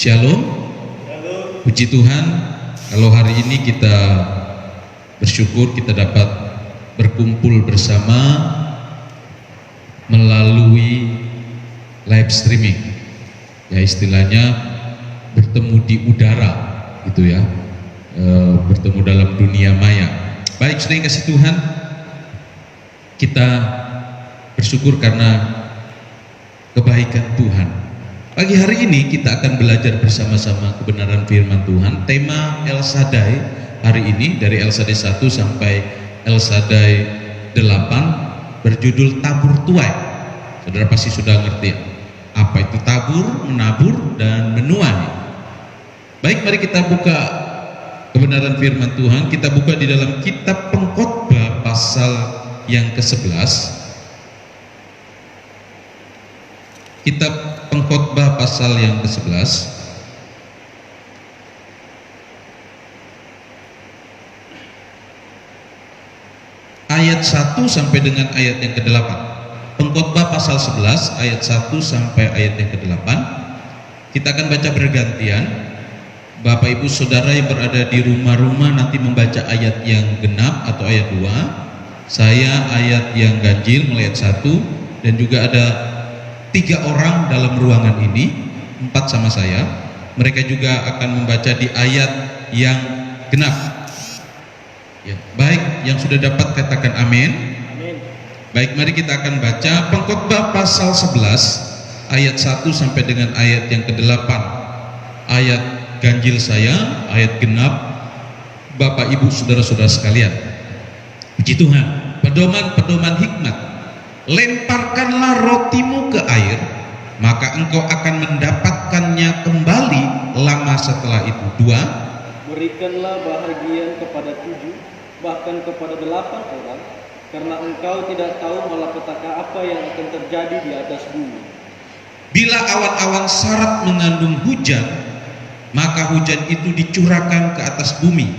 Shalom. Puji Tuhan, kalau hari ini kita bersyukur kita dapat berkumpul bersama melalui live streaming. Ya, istilahnya bertemu di udara gitu ya, bertemu dalam dunia maya. Baik, saudara yang kasih Tuhan, kita bersyukur karena kebaikan Tuhan. Pagi hari ini kita akan belajar bersama-sama kebenaran firman Tuhan. Tema El Shaddai hari ini dari El Shaddai 1 sampai El Shaddai 8 berjudul tabur tuai. Saudara pasti sudah ngerti apa itu tabur, menabur, dan menuai. Baik, mari kita buka kebenaran firman Tuhan. Kita buka di dalam kitab Pengkhotbah pasal yang ke-11. Kitab Pengkhotbah pasal yang ke-11 ayat 1 sampai dengan ayat yang ke-8. Pengkhotbah pasal 11 ayat 1 sampai ayat yang ke-8. Kita akan baca bergantian. Bapak Ibu Saudara yang berada di rumah-rumah nanti membaca ayat yang genap atau ayat 2. Saya ayat yang ganjil mulai ayat 1, dan juga ada 3 orang dalam ruangan ini, 4 sama saya. Mereka juga akan membaca di ayat yang genap. Ya, baik, yang sudah dapat katakan amin. Amin. Baik, mari kita akan baca Pengkhotbah pasal 11 ayat 1 sampai dengan ayat yang ke-8. Ayat ganjil saya, ayat genap Bapak Ibu Saudara-saudara sekalian. Puji Tuhan. Pedoman-pedoman hikmat. Lemparkanlah rotimu ke air, maka engkau akan mendapatkannya kembali lama setelah itu. 2. Berikanlah bahagian kepada 7, bahkan kepada 8 orang, karena engkau tidak tahu malapetaka apa yang akan terjadi di atas bumi. Bila awan-awan sarat mengandung hujan, maka hujan itu dicurahkan ke atas bumi.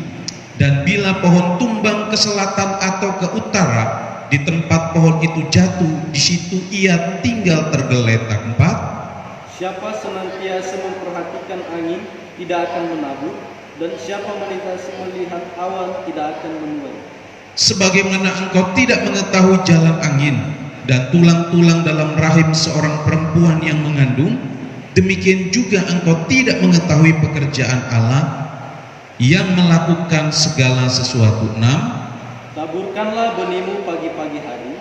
Dan bila pohon tumbang ke selatan atau ke utara, di tempat pohon itu jatuh, di situ ia tinggal tergeletak. 4. Siapa senantiasa memperhatikan angin tidak akan menabur, dan siapa melintasi melihat awan tidak akan menuai. Sebagaimana engkau tidak mengetahui jalan angin dan tulang-tulang dalam rahim seorang perempuan yang mengandung, demikian juga engkau tidak mengetahui pekerjaan Allah yang melakukan segala sesuatu. 6. Taburkanlah benihmu pagi-pagi hari,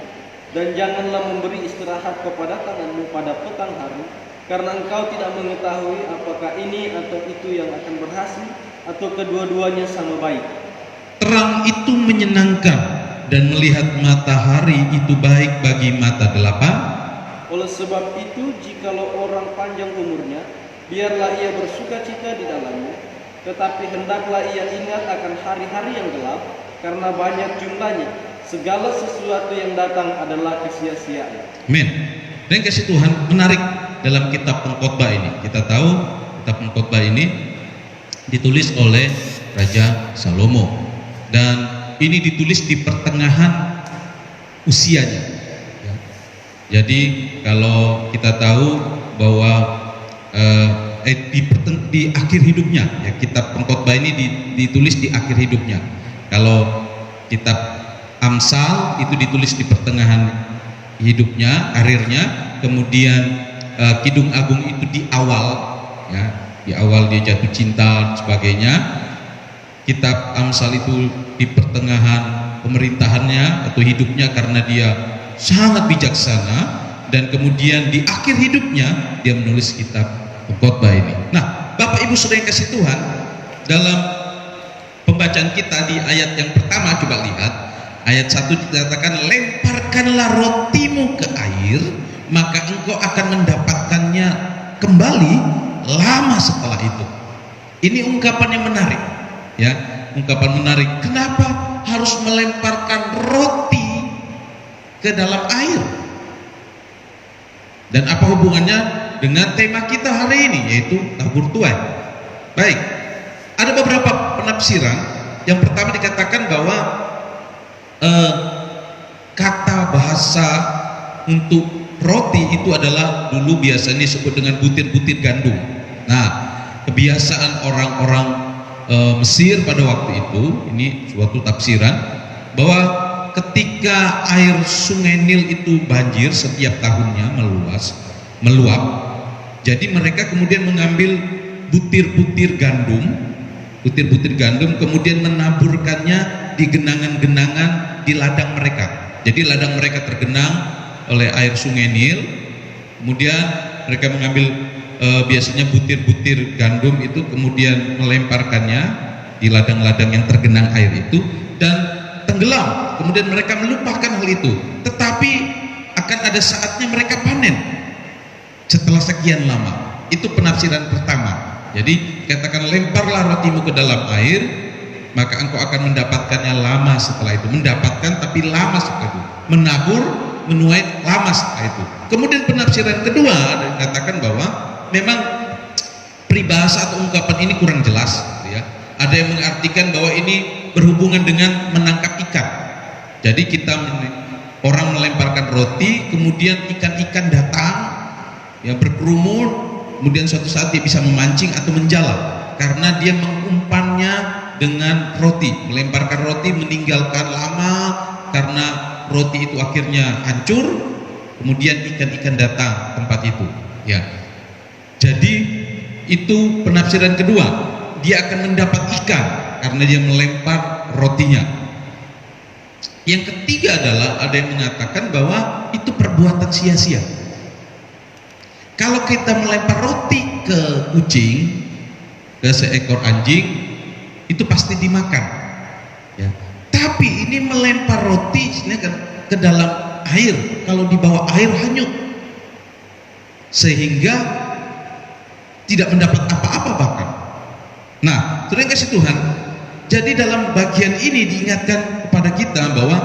dan janganlah memberi istirahat kepada tanganmu pada petang hari, karena engkau tidak mengetahui apakah ini atau itu yang akan berhasil, atau kedua-duanya sama baik. Terang itu menyenangkan, dan melihat matahari itu baik bagi mata. 8. Oleh sebab itu, jikalau orang panjang umurnya, biarlah ia bersukacita di dalamnya, tetapi hendaklah ia ingat akan hari-hari yang gelap, karena banyak jumlahnya. Segala sesuatu yang datang adalah kesia-siaan. Amin. Dan kasih Tuhan, menarik dalam kitab Pengkhotbah ini. Kita tahu kitab Pengkhotbah ini ditulis oleh Raja Salomo, dan ini ditulis di pertengahan usianya. Jadi kalau kita tahu bahwa di akhir hidupnya, ya, kitab Pengkhotbah ini ditulis di akhir hidupnya. Kalau kitab Amsal itu ditulis di pertengahan hidupnya, karirnya. Kemudian Kidung Agung itu di awal, ya, di awal dia jatuh cinta dan sebagainya. Kitab Amsal itu di pertengahan pemerintahannya atau hidupnya karena dia sangat bijaksana, dan kemudian di akhir hidupnya dia menulis kitab Pengkhotbah ini. Nah, Bapak Ibu Saudara yang kasih Tuhan, dalam pembacaan kita di ayat yang pertama, coba lihat ayat 1 dikatakan, lemparkanlah rotimu ke air, maka engkau akan mendapatkannya kembali lama setelah itu. Ini ungkapan yang menarik, ya, ungkapan menarik. Kenapa harus melemparkan roti ke dalam air? Dan apa hubungannya dengan tema kita hari ini, yaitu tabur tuai? Baik, ada beberapa penafsiran. Yang pertama dikatakan bahwa kata bahasa untuk roti itu adalah dulu biasanya disebut dengan butir-butir gandum. Nah, kebiasaan orang-orang Mesir pada waktu itu, ini suatu tafsiran, bahwa ketika air sungai Nil itu banjir setiap tahunnya meluap, jadi mereka kemudian mengambil butir-butir gandum kemudian menaburkannya di genangan-genangan di ladang mereka. Jadi ladang mereka tergenang oleh air sungai Nil, kemudian mereka mengambil biasanya butir-butir gandum itu kemudian melemparkannya di ladang-ladang yang tergenang air itu dan tenggelam. Kemudian mereka melupakan hal itu, tetapi akan ada saatnya mereka panen setelah sekian lama. Itu penafsiran pertama. Jadi katakan lemparlah rotimu ke dalam air, maka engkau akan mendapatkannya lama setelah itu. Mendapatkan tapi lama setelah itu. Menabur, menuai lama setelah itu. Kemudian penafsiran kedua dikatakan bahwa memang peribahasa atau ungkapan ini kurang jelas, gitu ya. Ada yang mengartikan bahwa ini berhubungan dengan menangkap ikan. Jadi orang melemparkan roti, kemudian ikan-ikan datang, ya berkerumun, kemudian suatu saat dia bisa memancing atau menjala karena dia mengumpannya dengan roti, melemparkan roti, meninggalkan lama karena roti itu akhirnya hancur, kemudian ikan-ikan datang tempat itu, ya. Jadi itu penafsiran kedua, dia akan mendapat ikan karena dia melempar rotinya. Yang ketiga adalah ada yang mengatakan bahwa itu perbuatan sia-sia. Kalau kita melempar roti ke kucing, ke seekor anjing, itu pasti dimakan, ya. Tapi ini melempar roti ke dalam air, kalau di bawah air hanyut, sehingga tidak mendapat apa-apa bahkan. Nah, saudara yang kasih Tuhan, jadi dalam bagian ini diingatkan kepada kita bahwa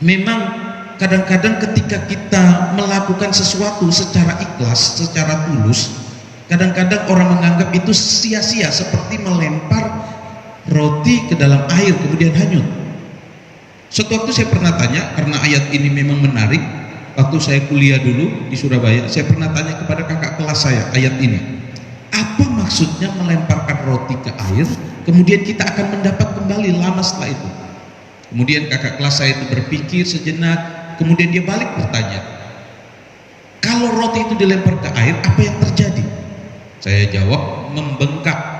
memang kadang-kadang ketika kita melakukan sesuatu secara ikhlas, secara tulus, kadang-kadang orang menganggap itu sia-sia, seperti melempar roti ke dalam air kemudian hanyut. Suatu waktu saya pernah tanya, karena ayat ini memang menarik, waktu saya kuliah dulu di Surabaya, saya pernah tanya kepada kakak kelas saya ayat ini. Apa maksudnya melemparkan roti ke air, kemudian kita akan mendapat kembali lama setelah itu? Kemudian kakak kelas saya itu berpikir sejenak, kemudian dia balik bertanya, kalau roti itu dilempar ke air, apa yang terjadi? Saya jawab, membengkak.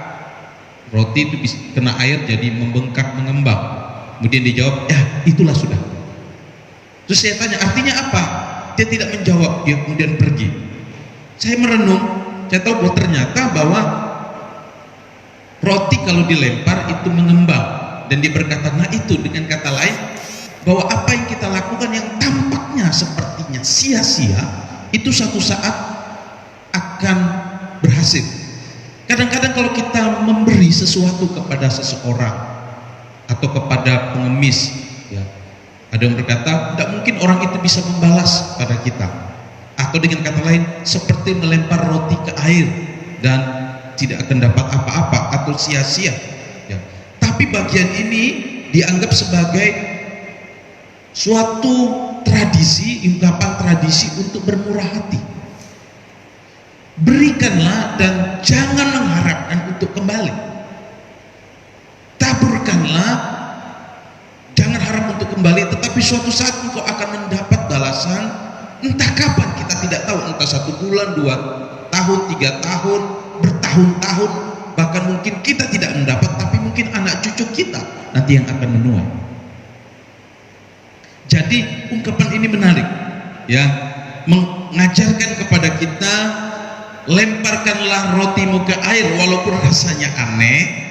Roti itu bisa kena air jadi membengkak, mengembang. Kemudian dia jawab, ya itulah sudah. Terus saya tanya, artinya apa? Dia tidak menjawab, dia kemudian pergi. Saya merenung, saya tahu bahwa ternyata bahwa roti kalau dilempar itu mengembang. Dan dia berkata, nah itu dengan kata lain, bahwa apa yang kita lakukan yang tampaknya sepertinya sia-sia, itu suatu saat akan berhasil. Kadang-kadang kalau kita memberi sesuatu kepada seseorang atau kepada pengemis, ya, ada yang berkata, tidak mungkin orang itu bisa membalas pada kita. Atau dengan kata lain, seperti melempar roti ke air dan tidak akan dapat apa-apa atau sia-sia, ya. Tapi bagian ini dianggap sebagai suatu tradisi, ungkapan tradisi untuk bermurah hati. Berikanlah dan jangan mengharapkan untuk kembali. Taburkanlah, jangan harap untuk kembali, tetapi suatu saat engkau akan mendapat balasan. Entah kapan, kita tidak tahu, entah 1 bulan, 2 tahun, 3 tahun, bertahun-tahun, bahkan mungkin kita tidak mendapat, tapi mungkin anak cucu kita nanti yang akan menuai. Jadi ungkapan ini menarik, ya, mengajarkan kepada kita, lemparkanlah rotimu ke air walaupun rasanya aneh,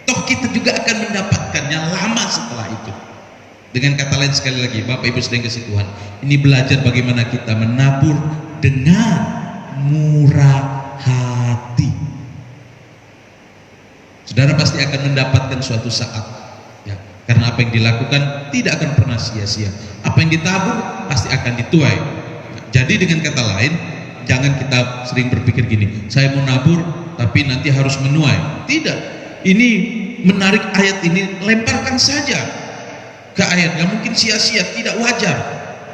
toh kita juga akan mendapatkannya lama setelah itu. Dengan kata lain, sekali lagi, Bapak Ibu sedang kasih Tuhan, ini belajar bagaimana kita menabur dengan murah hati. Saudara pasti akan mendapatkan suatu saat, ya, karena apa yang dilakukan tidak akan pernah sia-sia. Apa yang ditabur pasti akan dituai. Jadi dengan kata lain, jangan kita sering berpikir gini, saya mau nabur tapi nanti harus menuai. Tidak, ini menarik ayat ini, lemparkan saja ke air, yang mungkin sia-sia, tidak wajar.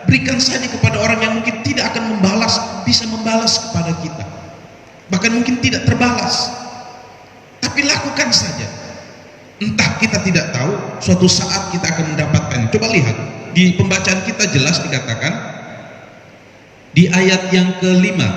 Berikan saja kepada orang yang mungkin tidak akan membalas, bisa membalas kepada kita. bahkan mungkin tidak terbalas. Tapi lakukan saja. Entah kita tidak tahu, suatu saat kita akan mendapatkan. Coba lihat, di pembacaan kita jelas dikatakan di ayat yang kelima,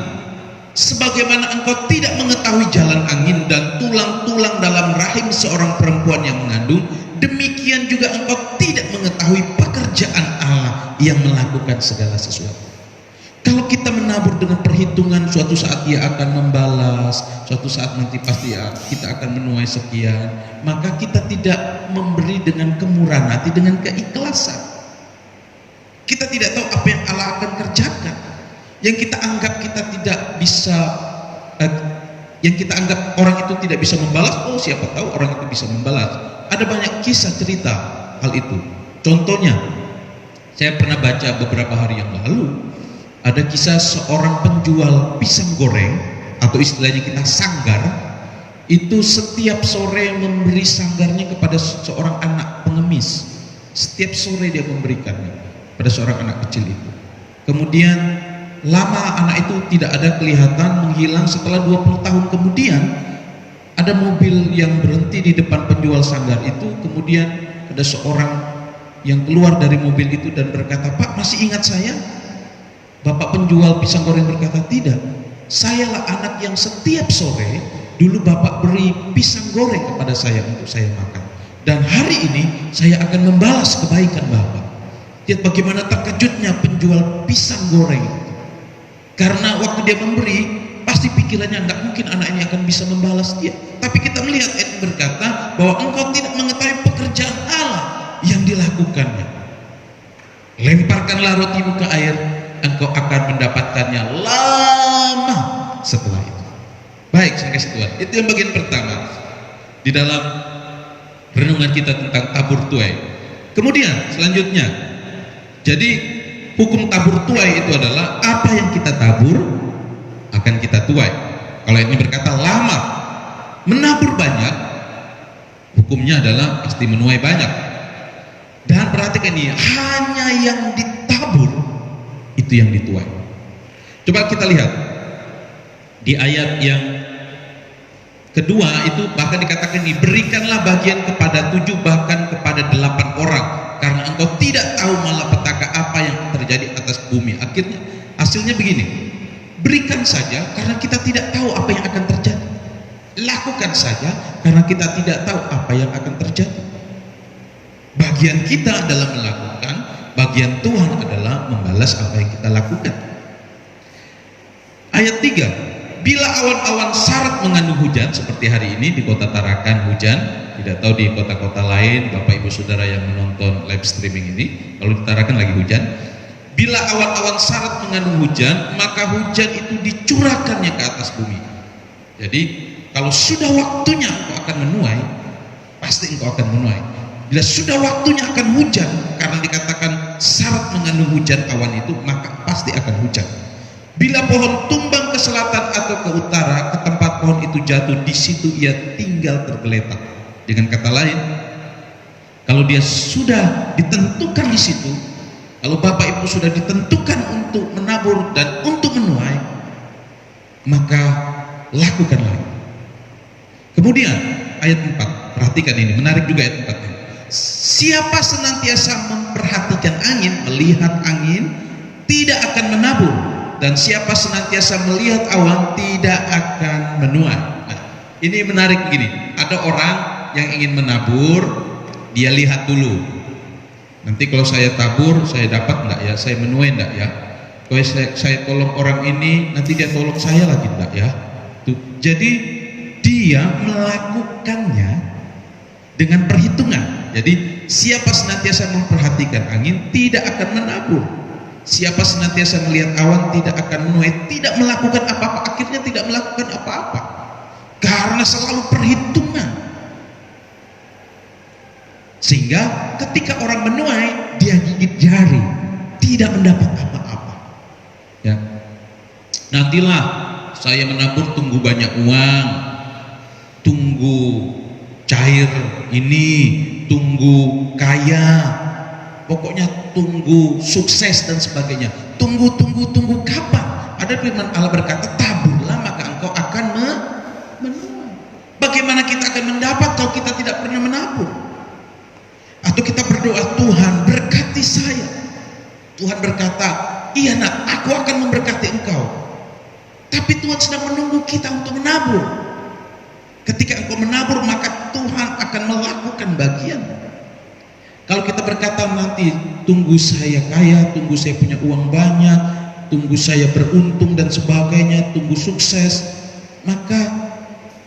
sebagaimana engkau tidak mengetahui jalan angin dan tulang-tulang dalam rahim seorang perempuan yang mengandung, demikian juga engkau tidak mengetahui pekerjaan Allah yang melakukan segala sesuatu. Kalau kita menabur dengan perhitungan, suatu saat Dia akan membalas, suatu saat nanti pasti kita akan menuai sekian, maka kita tidak memberi dengan kemurahan hati, dengan keikhlasan. Kita tidak tahu apa yang Allah akan kerjakan. Yang kita anggap kita tidak bisa, yang kita anggap orang itu tidak bisa membalas, oh siapa tahu orang itu bisa membalas. Ada banyak kisah cerita hal itu. Contohnya, saya pernah baca beberapa hari yang lalu, ada kisah seorang penjual pisang goreng, atau istilahnya kita sanggar, itu setiap sore memberi sanggarnya kepada seorang anak pengemis. Setiap sore dia memberikannya pada seorang anak kecil itu. Kemudian lama anak itu tidak ada kelihatan, menghilang. Setelah 20 tahun kemudian ada mobil yang berhenti di depan penjual sanggar itu. Kemudian ada seorang yang keluar dari mobil itu dan berkata, "Pak, masih ingat saya?" Bapak penjual pisang goreng berkata, "Tidak, sayalah anak yang setiap sore dulu Bapak beri pisang goreng kepada saya untuk saya makan. Dan hari ini saya akan membalas kebaikan Bapak." Lihat bagaimana terkejutnya penjual pisang goreng. Karena waktu dia memberi, pasti pikirannya enggak mungkin anak ini akan bisa membalas dia. Tapi kita melihat ayat berkata bahwa engkau tidak mengetahui pekerjaan Allah yang dilakukannya. Lemparkanlah rotimu ke air, engkau akan mendapatkannya lama setelah itu. Baik, saya kasih Tuhan. Itu yang bagian pertama di dalam renungan kita tentang tabur tuai. Kemudian selanjutnya, jadi hukum tabur tuai itu adalah apa yang kita tabur akan kita tuai. Kalau ini berkata lama, menabur banyak, hukumnya adalah pasti menuai banyak. Dan perhatikan ini, hanya yang ditabur itu yang dituai. Coba kita lihat di ayat yang kedua itu bahkan dikatakan ini, berikanlah bagian kepada 7 bahkan kepada 8 orang, karena engkau tidak tahu malapetaka apa yang terjadi atas bumi. Akhirnya hasilnya begini, berikan saja karena kita tidak tahu apa yang akan terjadi. Lakukan saja karena kita tidak tahu apa yang akan terjadi. Bagian kita adalah melakukan, bagian Tuhan adalah membalas apa yang kita lakukan. Ayat 3, bila awan-awan syarat mengandung hujan, seperti hari ini di kota Tarakan hujan, tidak tahu di kota-kota lain, Bapak Ibu Saudara yang menonton live streaming ini, kalau di Tarakan lagi hujan. Bila awan-awan syarat mengandung hujan, maka hujan itu dicurahkannya ke atas bumi. Jadi kalau sudah waktunya engkau akan menuai, pasti engkau akan menuai. Bila sudah waktunya akan hujan, karena dikatakan syarat mengandung hujan awan itu, maka pasti akan hujan. Bila pohon tumbang ke selatan atau ke utara, ke tempat pohon itu jatuh, di situ ia tinggal tergeletak. Dengan kata lain, kalau dia sudah ditentukan di situ, kalau Bapak Ibu sudah ditentukan untuk menabur dan untuk menuai, maka lakukanlah. Kemudian ayat 4, perhatikan ini, menarik juga ayat 4 ini. Siapa senantiasa memperhatikan angin, melihat angin, tidak akan menabur, dan siapa senantiasa melihat awan tidak akan menuai. Nah, ini menarik begini, ada orang yang ingin menabur, dia lihat dulu, nanti kalau saya tabur saya dapat enggak ya, saya menuai enggak ya, kalau saya tolong orang ini nanti dia tolong saya lagi enggak ya. Tuh. Jadi dia melakukannya dengan perhitungan. Jadi siapa senantiasa memperhatikan angin tidak akan menabur, siapa senantiasa melihat awan tidak akan menuai, tidak melakukan apa-apa, akhirnya tidak melakukan apa-apa karena selalu perhitungan. Sehingga ketika orang menuai, dia gigit jari, tidak mendapat apa-apa. Ya, nantilah saya menabur, tunggu banyak uang, tunggu cair ini, tunggu kaya, pokoknya tunggu sukses dan sebagainya. Tunggu kapan? Ada firman Allah berkata, taburlah maka engkau akan bagaimana kita akan mendapat kalau kita tidak pernah menabur? Atau kita berdoa, Tuhan berkati saya. Tuhan berkata, iya nak, aku akan memberkati engkau. Tapi Tuhan sedang menunggu kita untuk menabur. Ketika engkau menabur, maka Tuhan akan melakukan bagian. Kalau kita berkata nanti, tunggu saya kaya, tunggu saya punya uang banyak, tunggu saya beruntung dan sebagainya, tunggu sukses, maka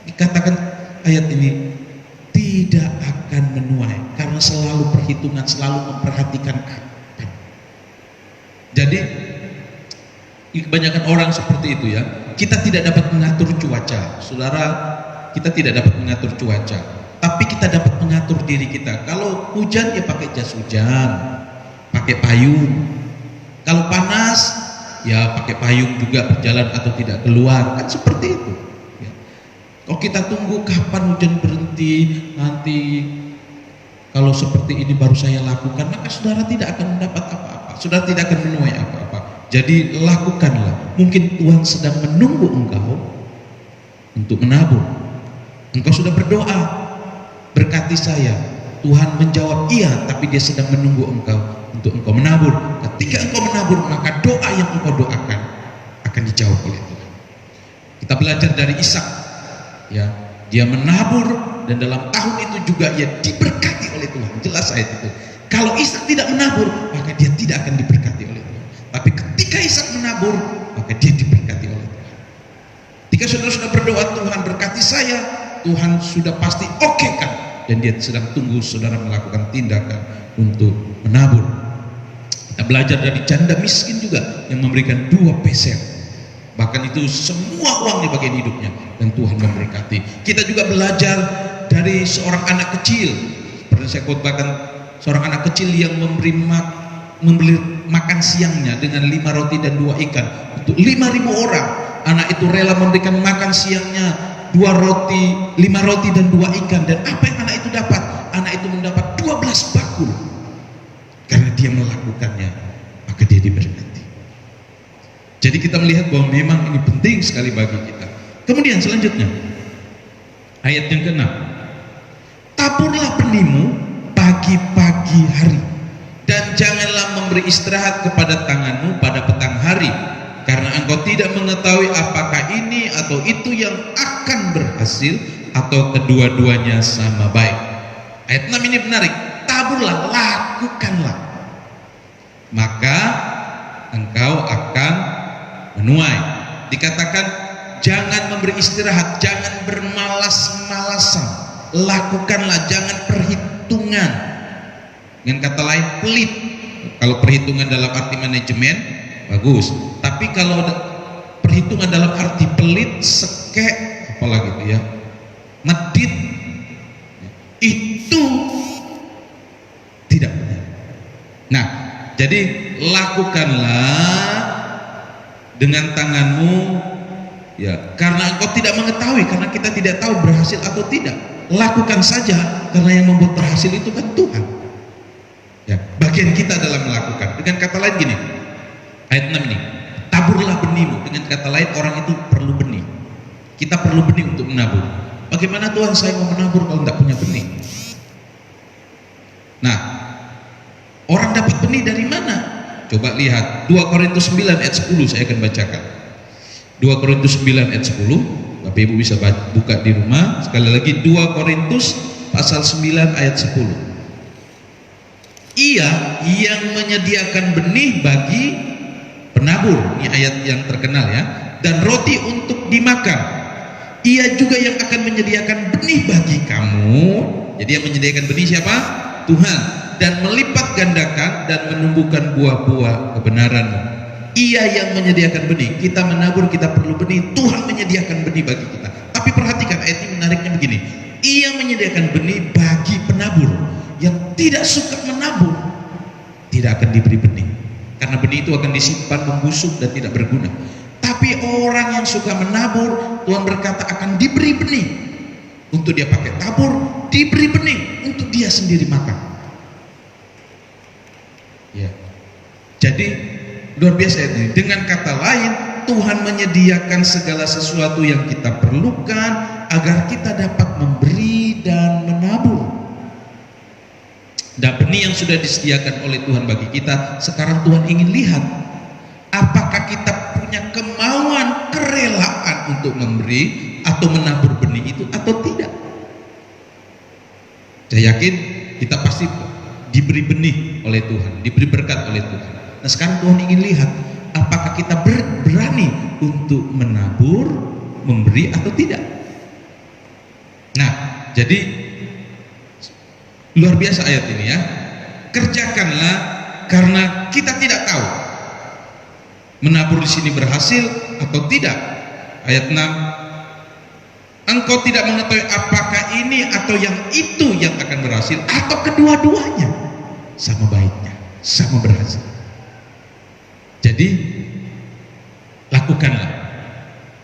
dikatakan ayat ini tidak akan menuai, karena selalu perhitungan, selalu memperhatikan kapan. Jadi kebanyakan orang seperti itu ya. Kita tidak dapat mengatur cuaca, saudara. Kita tidak dapat mengatur cuaca, tapi kita dapat mengatur diri kita. Kalau hujan ya pakai jas hujan, pakai payung. Kalau panas ya pakai payung juga, berjalan atau tidak keluar, kan seperti itu. Kalau kita tunggu kapan hujan berhenti, nanti kalau seperti ini baru saya lakukan, maka saudara tidak akan mendapat apa-apa, saudara tidak akan menuai apa-apa. Jadi lakukanlah. Mungkin Tuhan sedang menunggu engkau untuk menabur. Engkau sudah berdoa, berkati saya. Tuhan menjawab iya, tapi dia sedang menunggu engkau untuk engkau menabur. Ketika engkau menabur, maka doa yang engkau doakan akan dijawab oleh Tuhan. Kita belajar dari Ishak. Ya, dia menabur dan dalam tahun itu juga ia diberkati oleh Tuhan. Jelas ayat itu. Kalau Ishak tidak menabur, maka dia tidak akan diberkati oleh Tuhan. Tapi ketika Ishak menabur, maka dia diberkati oleh Tuhan. Ketika saudara sudah berdoa, Tuhan berkati saya, Tuhan sudah pasti oke kan, dan dia sedang tunggu saudara melakukan tindakan untuk menabur. Kita belajar dari janda miskin juga yang memberikan 2 peser. Bahkan itu semua uang di bagian hidupnya, dan Tuhan memberkati. Kita juga belajar dari seorang anak kecil, seperti saya khotbahkan, seorang anak kecil yang memberi makan siangnya dengan 5 roti dan 2 ikan untuk 5.000 orang. Anak itu rela memberikan makan siangnya 2 roti, 5 roti dan 2 ikan. Dan apa yang anak itu dapat? Anak itu mendapat 12 bakul. Karena dia melakukannya, maka dia diberkati. Jadi kita melihat bahwa memang ini penting sekali bagi kita. Kemudian selanjutnya, ayat yang ke-6. Taburlah benihmu pagi-pagi hari, dan janganlah memberi istirahat kepada tanganmu pada petang hari, karena engkau tidak mengetahui apakah ini atau itu yang akan berhasil, atau kedua-duanya sama baik. Ayat 6 ini menarik. Taburlah, lakukanlah, maka engkau akan menuai. Dikatakan jangan memberi istirahat, jangan bermalas-malasan, lakukanlah, jangan perhitungan. Dengan kata lain, pelit. Kalau perhitungan dalam arti manajemen, bagus. Tapi kalau perhitungan dalam arti pelit, sekek, apalagi itu ya, medit, itu tidak benar. Nah, jadi lakukanlah dengan tanganmu, ya, karena engkau tidak mengetahui, karena kita tidak tahu berhasil atau tidak. Lakukan saja, karena yang membuat berhasil itu kan Tuhan. Ya, bagian kita adalah melakukan. Dengan kata lain gini, ayat 6 ini, taburlah benihmu. Dengan kata lain, orang itu perlu benih. Kita perlu benih untuk menabur. Bagaimana Tuhan saya mau menabur kalau tidak punya benih? Nah, orang dapat benih dari mana? Coba lihat 2 Korintus 9 ayat 10, saya akan bacakan. 2 Korintus 9 ayat 10. Bapak Ibu bisa buka di rumah. Sekali lagi 2 Korintus pasal 9 ayat 10. Ia yang menyediakan benih bagi penabur, ini ayat yang terkenal ya, dan roti untuk dimakan. Ia juga yang akan menyediakan benih bagi kamu. Jadi yang menyediakan benih siapa? Tuhan. Dan melipat gandakan dan menumbuhkan buah-buah kebenaranmu. Ia yang menyediakan benih. Kita menabur, kita perlu benih. Tuhan menyediakan benih bagi kita. Tapi perhatikan ayat ini menariknya begini. Ia menyediakan benih bagi penabur. Yang tidak suka menabur tidak akan diberi benih, karena benih itu akan disimpan, membusuk dan tidak berguna. Tapi orang yang suka menabur, Tuhan berkata akan diberi benih untuk dia pakai tabur, diberi benih untuk dia sendiri makan. Ya. Jadi luar biasa ini. Dengan kata lain, Tuhan menyediakan segala sesuatu yang kita perlukan agar kita dapat memberi dan menabur. Dan benih yang sudah disediakan oleh Tuhan bagi kita, sekarang Tuhan ingin lihat apakah kita punya kemauan, kerelaan untuk memberi atau menabur benih itu atau tidak. Saya yakin kita pasti diberi benih oleh Tuhan, diberi berkat oleh Tuhan. Nah sekarang Tuhan ingin lihat apakah kita berani untuk menabur, memberi atau tidak. Nah jadi luar biasa ayat ini ya. Kerjakanlah karena kita tidak tahu menabur di sini berhasil atau tidak. Ayat 6, engkau tidak mengetahui apakah ini atau yang itu yang akan berhasil atau kedua-duanya sama baiknya, sama berhasil. Jadi lakukanlah.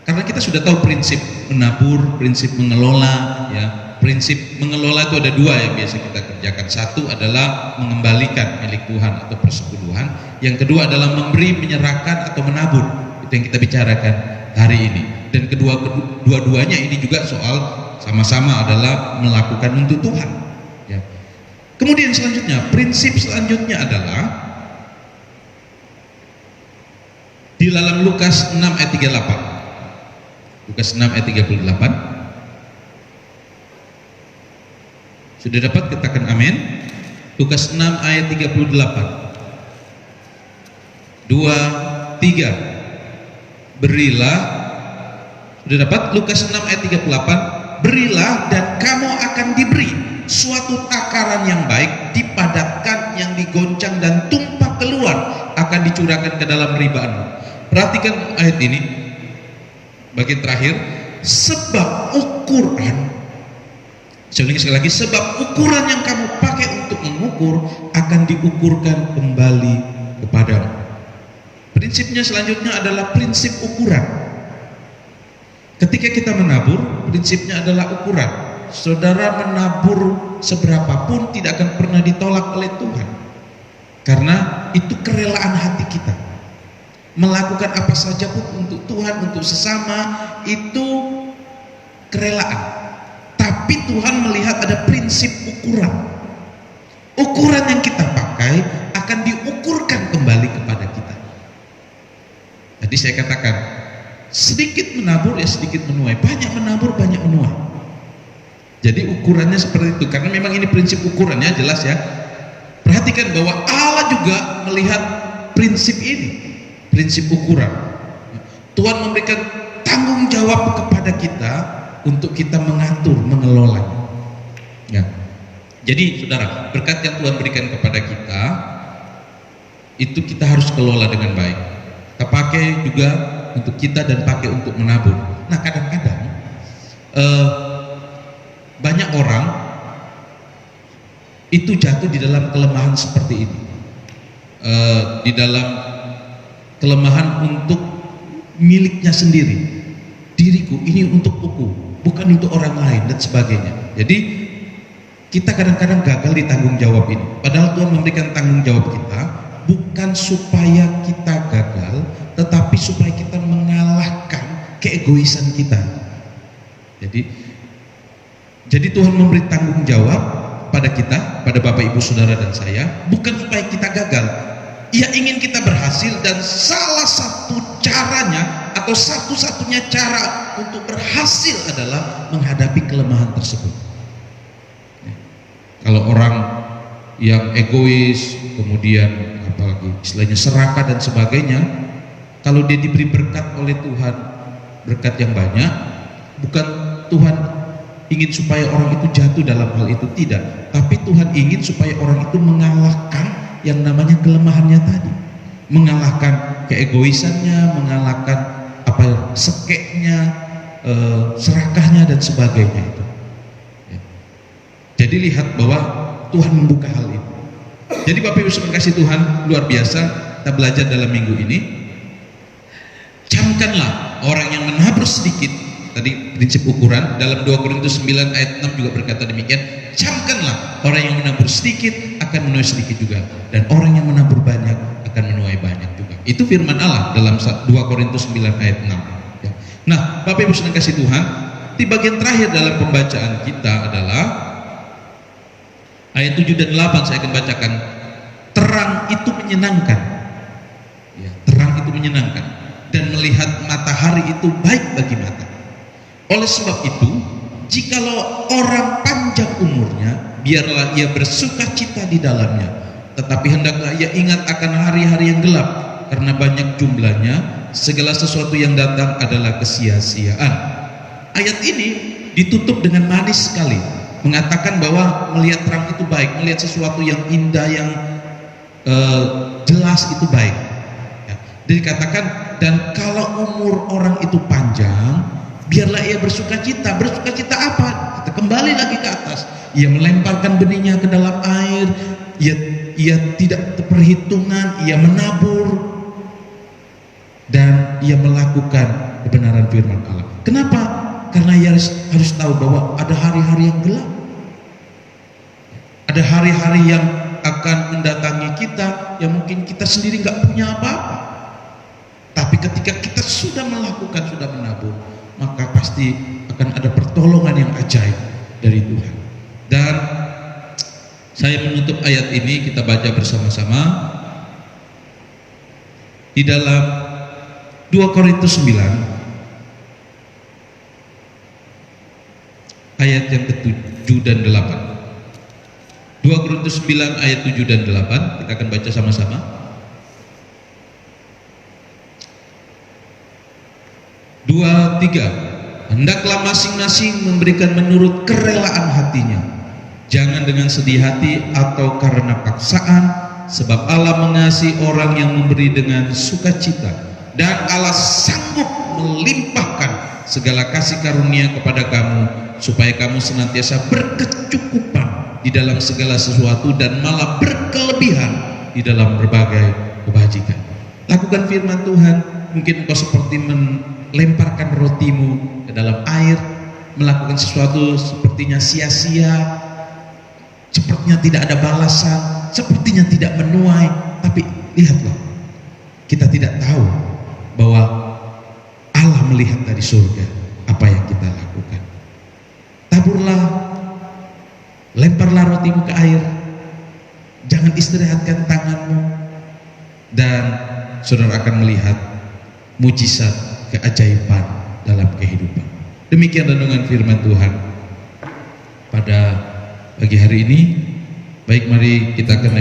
Karena kita sudah tahu prinsip menabur, prinsip mengelola ya. Prinsip mengelola itu ada dua yang biasa kita kerjakan. Satu adalah mengembalikan milik Tuhan atau persekutuan. Yang kedua adalah memberi, menyerahkan atau menabur. Itu yang kita bicarakan hari ini. Dan dua-duanya ini juga soal sama-sama adalah melakukan untuk Tuhan. Ya. Kemudian selanjutnya, prinsip selanjutnya adalah di dalam Lukas 6 ayat 38. Lukas 6 ayat 38. Sudah dapat, katakan amin. Lukas 6 ayat 38. 2, 3. Berilah. Sudah dapat? Lukas 6 ayat 38. Berilah dan kamu akan diberi suatu takaran yang baik, dipadatkan, yang digoncang dan tumpah keluar, akan dicurahkan ke dalam ribaanmu. Perhatikan ayat ini, bagian terakhir. Sebab ukuran, saya ulangi sekali lagi, sebab ukuran yang kamu pakai untuk mengukur akan diukurkan kembali kepadamu. Prinsipnya selanjutnya adalah prinsip ukuran. Ketika kita menabur, prinsipnya adalah ukuran. Saudara menabur seberapapun tidak akan pernah ditolak oleh Tuhan, karena itu kerelaan hati kita. Melakukan apa saja pun untuk Tuhan, untuk sesama, itu kerelaan. Tapi Tuhan melihat ada prinsip ukuran. Ukuran yang kita pakai akan diukurkan kembali kepada kita. Tadi saya katakan, sedikit menabur ya sedikit menuai, banyak menabur banyak menuai. Jadi ukurannya seperti itu, karena memang ini prinsip ukurannya jelas ya. Perhatikan bahwa Allah juga melihat prinsip ini, prinsip ukuran. Tuhan memberikan tanggung jawab kepada kita untuk kita mengatur, mengelolanya. Ya. Jadi saudara, berkat yang Tuhan berikan kepada kita itu kita harus kelola dengan baik. Kita pakai juga untuk kita dan pakai untuk menabur. Nah kadang-kadang banyak orang itu jatuh di dalam kelemahan seperti ini, di dalam kelemahan untuk miliknya sendiri. Diriku ini untuk aku, bukan untuk orang lain dan sebagainya. Jadi kita kadang-kadang gagal di tanggung jawab ini. Padahal Tuhan memberikan tanggung jawab kita bukan supaya kita gagal, tetapi supaya kita mengalahkan keegoisan kita. Jadi Tuhan memberi tanggung jawab pada kita, pada Bapak Ibu Saudara dan saya, bukan supaya kita gagal. Ia ingin kita berhasil, dan salah satu caranya atau satu-satunya cara untuk berhasil adalah menghadapi kelemahan tersebut. Kalau orang yang egois, kemudian apalagi istilahnya serakah dan sebagainya, kalau dia diberi berkat oleh Tuhan, berkat yang banyak, bukan Tuhan ingin supaya orang itu jatuh dalam hal itu, tidak, tapi Tuhan ingin supaya orang itu mengalahkan yang namanya kelemahannya tadi, mengalahkan keegoisannya, mengalahkan sekeknya, serakahnya dan sebagainya itu. Jadi lihat bahwa Tuhan membuka hal itu. Jadi Bapak Ibu saudara kasih Tuhan, luar biasa kita belajar dalam minggu ini. Camkanlah orang yang menabur sedikit, tadi prinsip ukuran dalam 2 Korintus 9 ayat 6 juga berkata demikian. Camkanlah orang yang menabur sedikit akan menuai sedikit juga, dan orang yang menabur banyak akan menuai banyak juga. Itu firman Allah dalam 2 Korintus 9 ayat 6 ya. Nah Bapak Ibu saudara kasih Tuhan, Di bagian terakhir dalam pembacaan kita adalah ayat 7 dan 8. Saya akan bacakan. Terang itu menyenangkan, ya, terang itu menyenangkan, dan melihat matahari itu baik bagi mata. Oleh sebab itu, jikalau orang panjang umurnya, biarlah ia bersuka cita di dalamnya, tetapi hendaklah ia ingat akan hari-hari yang gelap, karena banyak jumlahnya, segala sesuatu yang datang adalah kesia-siaan. Ayat ini ditutup dengan manis sekali, mengatakan bahwa melihat terang itu baik, melihat sesuatu yang indah, yang jelas itu baik, ya. Dikatakan, dan kalau umur orang itu panjang, biarlah ia bersuka cita. Bersuka cita apa? Kita kembali lagi ke atas. Ia melemparkan benihnya ke dalam air, ia tidak perhitungan, ia menabur, dan ia melakukan kebenaran firman Allah. Kenapa? Karena ia harus tahu bahwa ada hari-hari yang gelap, ada hari-hari yang akan mendatangi kita, yang mungkin kita sendiri nggak punya apa-apa, tapi ketika kita sudah melakukan, sudah menabur, maka pasti akan ada pertolongan yang ajaib dari Tuhan. Dan saya menutup ayat ini, kita baca bersama-sama di dalam 2 Korintus 9 ayat yang ke-7 dan 8. 2 Korintus 9 ayat 7 dan 8, kita akan baca sama-sama. 2, 3. Hendaklah masing-masing memberikan menurut kerelaan hatinya, jangan dengan sedih hati atau karena paksaan, sebab Allah mengasihi orang yang memberi dengan sukacita, dan Allah sanggup melimpahkan segala kasih karunia kepada kamu, supaya kamu senantiasa berkecukupan di dalam segala sesuatu, dan malah berkelebihan di dalam berbagai kebajikan. Lakukan firman Tuhan. Mungkin engkau seperti melemparkan rotimu ke dalam air, melakukan sesuatu sepertinya sia-sia, sepertinya tidak ada balasan, sepertinya tidak menuai. Tapi lihatlah, kita tidak tahu bahwa Allah melihat dari surga apa yang kita lakukan. Taburlah, lemparlah rotimu ke air, jangan istirahatkan tanganmu, dan saudara akan melihat mujizat, keajaiban dalam kehidupan. Demikian renungan firman Tuhan pada pagi hari ini. Baik, mari kita akan